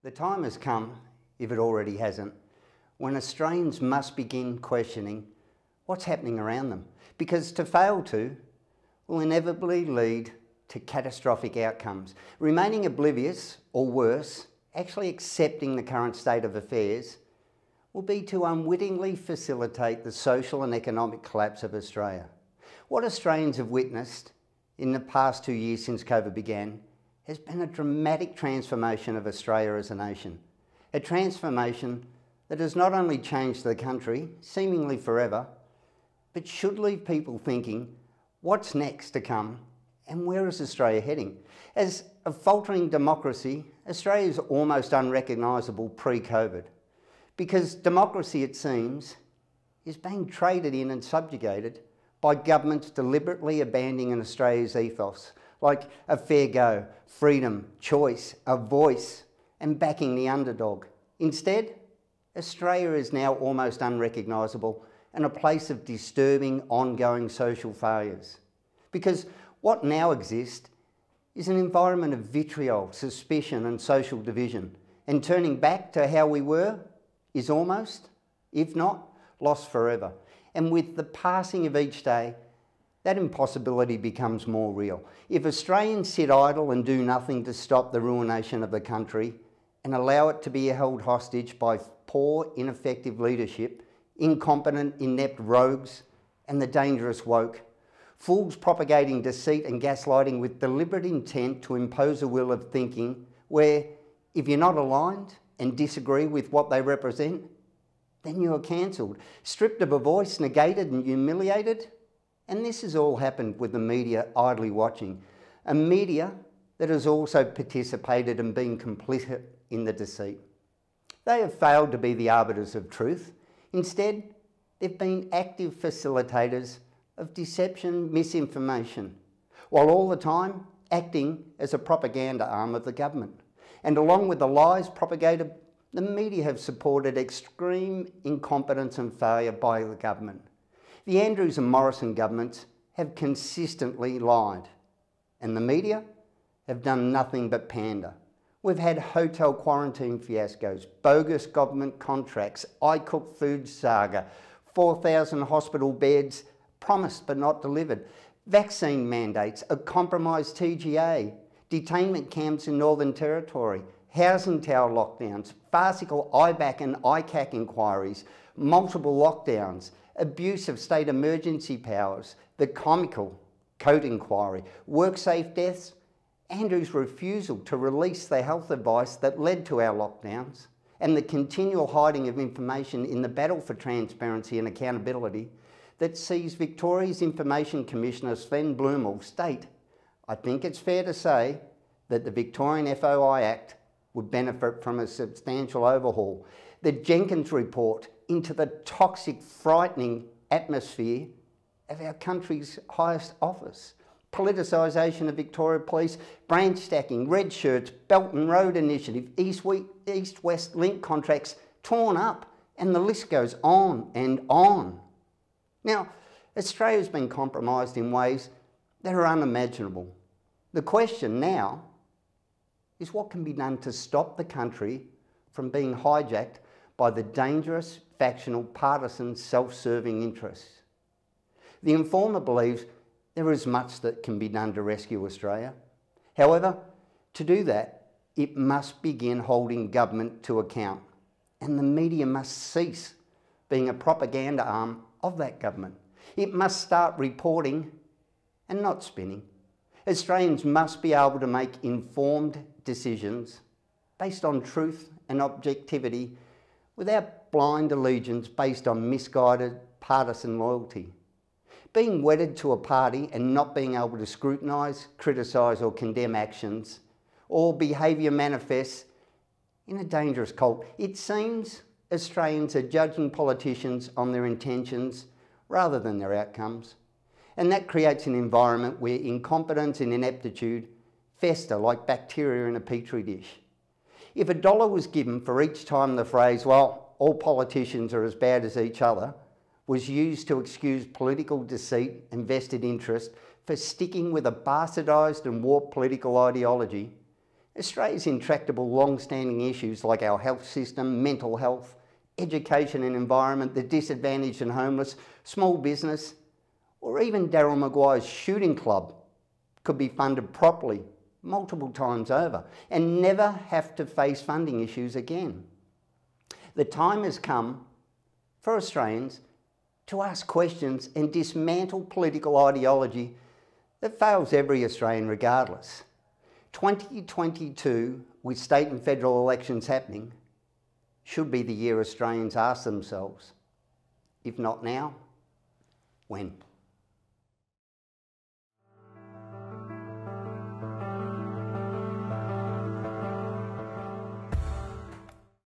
The time has come, if it already hasn't, when Australians must begin questioning what's happening around them, because to fail to will inevitably lead to catastrophic outcomes. Remaining oblivious, or worse, actually accepting the current state of affairs, will be to unwittingly facilitate the social and economic collapse of Australia. What Australians have witnessed in the past 2 years since COVID began has been a dramatic transformation of Australia as a nation. A transformation that has not only changed the country, seemingly forever, but should leave people thinking, what's next to come and where is Australia heading? As a faltering democracy, Australia is almost unrecognisable pre-COVID, because democracy, it seems, is being traded in and subjugated by governments deliberately abandoning Australia's ethos, like a fair go, freedom, choice, a voice, and backing the underdog. Instead, Australia is now almost unrecognisable and a place of disturbing, ongoing social failures. Because what now exists is an environment of vitriol, suspicion and social division, and turning back to how we were is almost, if not, lost forever. And with the passing of each day, that impossibility becomes more real. If Australians sit idle and do nothing to stop the ruination of the country and allow it to be held hostage by poor, ineffective leadership, incompetent, inept rogues, and the dangerous woke, fools propagating deceit and gaslighting with deliberate intent to impose a will of thinking where, if you're not aligned and disagree with what they represent, then you are cancelled, stripped of a voice, negated and humiliated. And this has all happened with the media idly watching, a media that has also participated and been complicit in the deceit. They have failed to be the arbiters of truth. Instead, they've been active facilitators of deception, misinformation, while all the time acting as a propaganda arm of the government. And along with the lies propagated, the media have supported extreme incompetence and failure by the government. The Andrews and Morrison governments have consistently lied, and the media have done nothing but pander. We've had hotel quarantine fiascos, bogus government contracts, I Cook Food saga, 4,000 hospital beds promised but not delivered, vaccine mandates, a compromised TGA, detainment camps in Northern Territory, housing tower lockdowns, farcical IBAC and ICAC inquiries, multiple lockdowns, abuse of state emergency powers, the comical Coat inquiry, WorkSafe deaths, Andrew's refusal to release the health advice that led to our lockdowns, and the continual hiding of information in the battle for transparency and accountability that sees Victoria's Information Commissioner Sven Blumel state, I think it's fair to say that the Victorian FOI Act would benefit from a substantial overhaul. The Jenkins report into the toxic, frightening atmosphere of our country's highest office. Politicisation of Victoria Police, branch stacking, red shirts, Belt and Road Initiative, East-West link contracts torn up, and the list goes on and on. Now, Australia's been compromised in ways that are unimaginable. The question now is what can be done to stop the country from being hijacked by the dangerous, factional, partisan, self-serving interests. The Informer believes there is much that can be done to rescue Australia. However, to do that, it must begin holding government to account, and the media must cease being a propaganda arm of that government. It must start reporting and not spinning. Australians must be able to make informed decisions based on truth and objectivity without blind allegiance based on misguided partisan loyalty. Being wedded to a party and not being able to scrutinise, criticise or condemn actions or behaviour manifests in a dangerous cult. It seems Australians are judging politicians on their intentions rather than their outcomes. And that creates an environment where incompetence and ineptitude fester like bacteria in a petri dish. If $1 was given for each time the phrase, well, all politicians are as bad as each other, was used to excuse political deceit and vested interest for sticking with a bastardised and warped political ideology, Australia's intractable long-standing issues like our health system, mental health, education and environment, the disadvantaged and homeless, small business, or even Daryl Maguire's shooting club could be funded properly multiple times over and never have to face funding issues again. The time has come for Australians to ask questions and dismantle political ideology that fails every Australian regardless. 2022, with state and federal elections happening, should be the year Australians ask themselves, if not now, when?